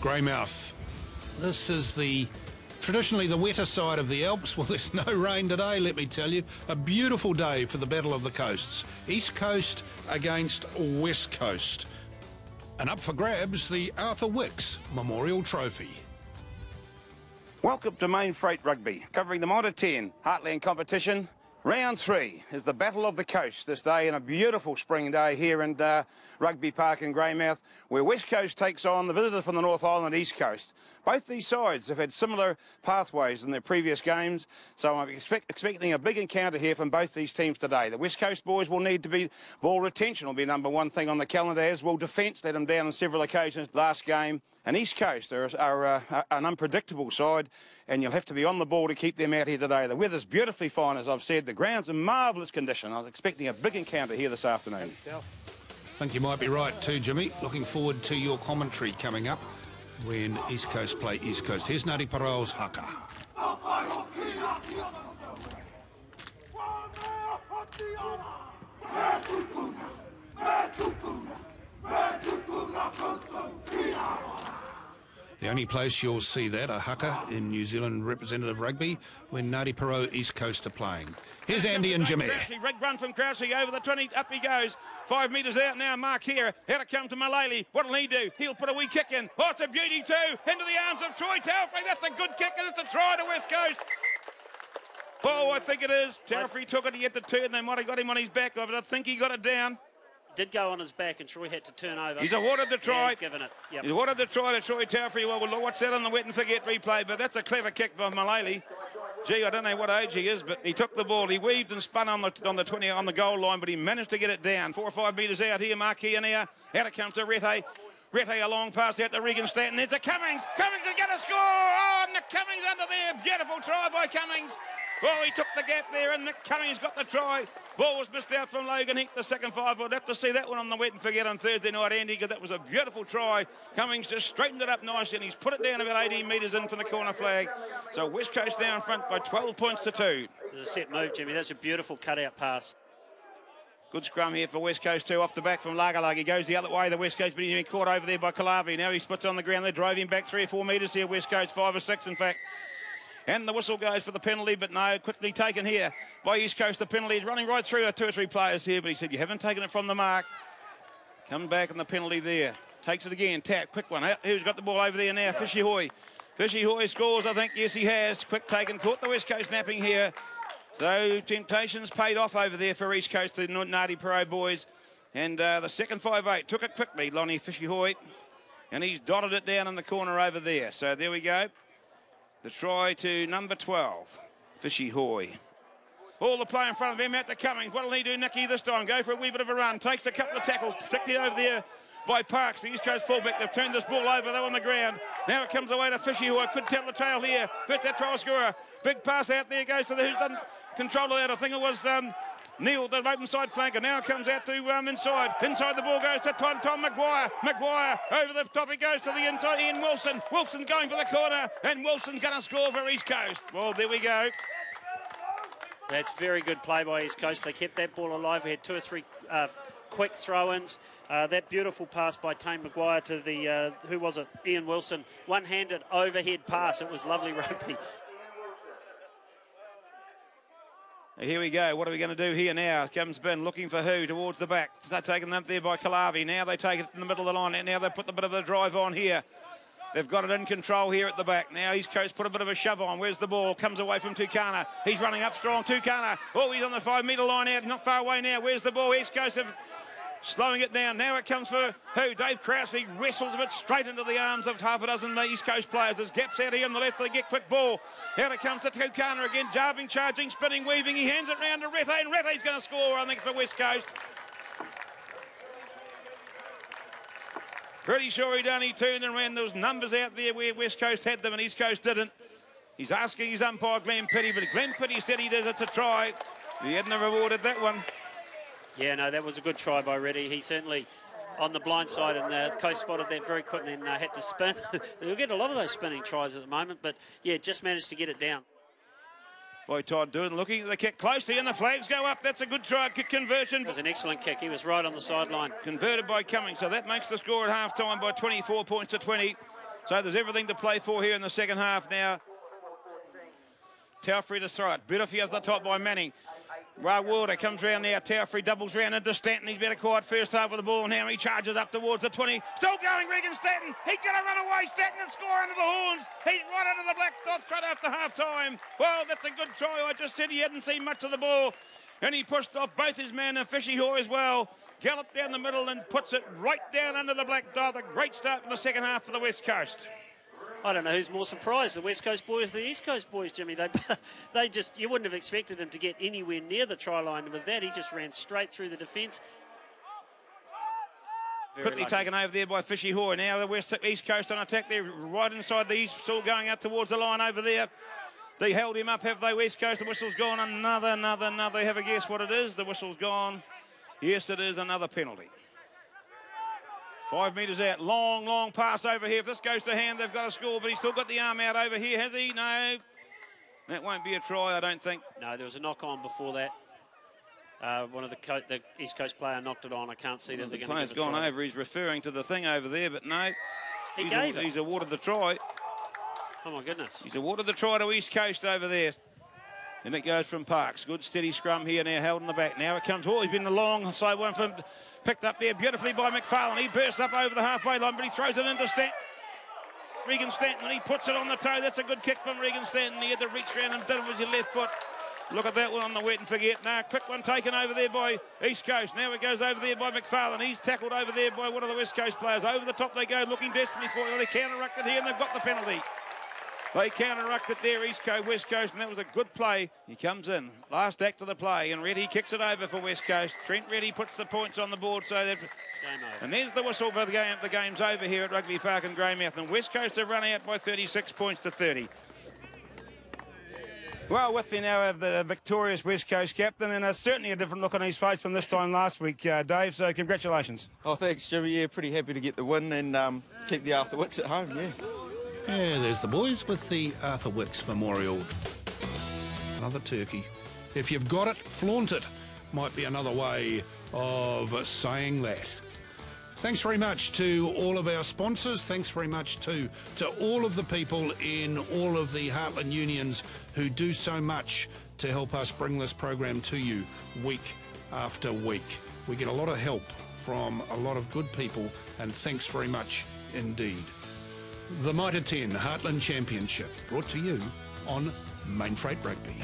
Greymouth. This is traditionally the wetter side of the Alps. Well, there's no rain today, let me tell you. A beautiful day for the Battle of the Coasts. East Coast against West Coast. And up for grabs, the Arthur Wicks Memorial Trophy. Welcome to Mainfreight Rugby, covering the Mitre10 Heartland competition. Round 3 is the Battle of the Coast this day, and a beautiful spring day here in Rugby Park in Greymouth, where West Coast takes on the visitors from the North Island East Coast. Both these sides have had similar pathways in their previous games, so I'm expecting a big encounter here from both these teams today. The West Coast boys will need to be, ball retention will be number one thing on the calendar, as will defence. Let them down on several occasions last game. And East Coast are an unpredictable side, and you'll have to be on the ball to keep them out here today. The weather's beautifully fine, as I've said. The ground's in marvellous condition. I was expecting a big encounter here this afternoon. I think you might be right too, Jimmy. Looking forward to your commentary coming up when East Coast play East Coast. Here's Mitre10's haka. The only place you'll see that, a haka in New Zealand representative rugby, when Mitre10 East Coast are playing. Here's Andy and Jimmy. Big run from Krause over the 20, up he goes. 5 metres out now, Mark here. How to come to Mullally. What'll he do? He'll put a wee kick in. Oh, it's a beauty too. Into the arms of Troy Telfrey. That's a good kick, and it's a try to West Coast. Oh, I think it is. Telfrey took it, he had to turn. They might have got him on his back, but I think he got it down. Did go on his back, and Troy had to turn over. He's awarded the try. Yeah, he's given it. Yep. He's awarded the try to Troy Telfrey. Well, we'll watch that on the wet and forget replay, but that's a clever kick by Mullally. Gee, I don't know what age he is, but he took the ball. He weaved and spun on the 20 on the goal line, but he managed to get it down. 4 or 5 metres out here, Mark here now. Out it comes to Rete. Rete a long pass out to Regan Stanton. There's a Cummings. Cummings is going to score. Oh, Nick Cummings under there. Beautiful try by Cummings. Well, he took the gap there, and Nick Cummings got the try. Ball was missed out from Logan Heath, the second 5. We'll have to see that one on the wet and forget on Thursday night, Andy, because that was a beautiful try. Cummings just straightened it up nicely, and he's put it down about 18 metres in from the corner flag. So West Coast now in front by 12 points to 2. There's a set move, Jimmy. That's a beautiful cutout pass. Good scrum here for West Coast too, off the back from Lagalag. He goes the other way, the West Coast, but he's been caught over there by Kalavi. Now he splits on the ground. They drove him back 3 or 4 metres here, West Coast, 5 or 6 in fact. And the whistle goes for the penalty, but no, quickly taken here by East Coast. The penalty is running right through 2 or 3 players here, but he said, you haven't taken it from the mark. Come back and the penalty there. Takes it again, tap, quick one. Who's got the ball over there now? Fishy Hoy. Fishy Hoy scores, I think. Yes, he has. Quick taken, caught the West Coast napping here. So temptations paid off over there for East Coast, the Mitre10 boys. And the second 5-8 took it quickly, Lonnie Fishy Hoy. And he's dotted it down in the corner over there. So there we go. The try to number 12, Fishy Hoy. All the play in front of him out to Cummings. What'll he do, Nicky, this time? Go for a wee bit of a run. Takes a couple of tackles, particularly over there by Parks, the East Coast fullback. They've turned this ball over, though, on the ground. Now it comes away to Fishy Hoy. Could tell the tail here. First that try scorer. Big pass out there goes to the who's done control of that. I think it was Neil, the open side flanker. Now it comes out to inside. Inside the ball goes to Tom Maguire. Maguire over the top. It goes to the inside. Ian Wilson. Wilson's going for the corner. And Wilson's going to score for East Coast. Well, there we go. That's very good play by East Coast. They kept that ball alive. We had 2 or 3 quick throw-ins. That beautiful pass by Tane Maguire to the, who was it? Ian Wilson. One-handed overhead pass. It was lovely rugby. Here we go. What are we going to do here now? Comes Ben looking for who towards the back. They're taken up there by Kalavi. Now they take it in the middle of the line. And now they put the bit of the drive on here. They've got it in control here at the back. Now East Coast put a bit of a shove on. Where's the ball? Comes away from Tukana. He's running up strong. Tukana. Oh, he's on the 5 metre line out. Not far away now. Where's the ball? East Coast have slowing it down. Now it comes for who? Dave Krause. He wrestles a bit straight into the arms of half a dozen East Coast players. There's gaps out here on the left. They get quick ball. Out it comes to Tukana again. Jarving, charging, spinning, weaving. He hands it round to Rete, and Rete's going to score, I think, for West Coast. Pretty sure he done. He turned and ran. There was numbers out there where West Coast had them and East Coast didn't. He's asking his umpire, Glenn Petty, but Glenn Petty said he did it to try. He hadn't rewarded that one. Yeah, no, that was a good try by Reddy. He certainly on the blind side, and the coast spotted that very quickly and had to spin. They'll get a lot of those spinning tries at the moment, but yeah, just managed to get it down. Boy, Todd Dooden looking at the kick closely, and the flags go up. That's a good try, kick conversion. It was an excellent kick. He was right on the sideline. Converted by Cummings, so that makes the score at half-time by 24 points to 20. So there's everything to play for here in the second half now. Taufree to throw it. Beautifully off the top by Manning. Wilder comes round now. Taufree doubles round into Stanton. He's better quiet first half with the ball. Now he charges up towards the 20. Still going, Regan Stanton. He's going to run away. Stanton and score under the horns. He's right under the black dots straight after half time. Well, that's a good try. I just said he hadn't seen much of the ball. And he pushed off both his men and Fishy Haw as well. Galloped down the middle and puts it right down under the black dot. A great start in the second half for the West Coast. I don't know who's more surprised, the West Coast boys or the East Coast boys, Jimmy. They just, you wouldn't have expected him to get anywhere near the try line. And with that, he just ran straight through the defence. Quickly taken over there by Fishy Haw. Now the East Coast on attack there, right inside the East, still going out towards the line over there. They held him up, have they, West Coast? The whistle's gone. Another. Have a guess what it is. The whistle's gone. Yes, it is another penalty. 5 metres out. Long pass over here. If this goes to hand, they've got a score, but he's still got the arm out over here, has he? No. That won't be a try, I don't think. No, there was a knock-on before that. One of the East Coast player knocked it on. I can't see that they're going to give give a try. The player's gone over. He's referring to the thing over there, but no. He's awarded the try. Oh, my goodness. He's awarded the try to East Coast over there. And it goes from Parks. Good steady scrum here now, held in the back. Now it comes. Oh, he's been a long side one from him. Picked up there beautifully by McFarlane. He bursts up over the halfway line, but he throws it into Regan Stanton, and he puts it on the toe. That's a good kick from Regan Stanton. He had to reach around and did it with his left foot. Look at that one on the wet and forget. Now, quick one taken over there by East Coast. Now it goes over there by McFarlane. He's tackled over there by one of the West Coast players. Over the top they go, looking desperately for it. They counter-rucked it here, and they've got the penalty. They counter-rucked it there, East Coast, West Coast, and that was a good play. He comes in, last act of the play, and Reddy kicks it over for West Coast. Trent Reddy puts the points on the board, so that. And there's the whistle for the game. The game's over here at Rugby Park in Greymouth, and West Coast have run out by 36 points to 30. Well, with me now I have the victorious West Coast captain, and certainly a different look on his face from this time last week, Dave, so congratulations. Oh, thanks, Jimmy. Yeah, pretty happy to get the win and keep the Arthur Wicks at home, yeah. Yeah, there's the boys with the Arthur Wicks Memorial. Another turkey. If you've got it, flaunt it. Might be another way of saying that. Thanks very much to all of our sponsors. Thanks very much to all of the people in all of the Heartland unions who do so much to help us bring this program to you week after week. We get a lot of help from a lot of good people, and thanks very much indeed. The Mitre10 Heartland Championship, brought to you on Mainfreight Rugby.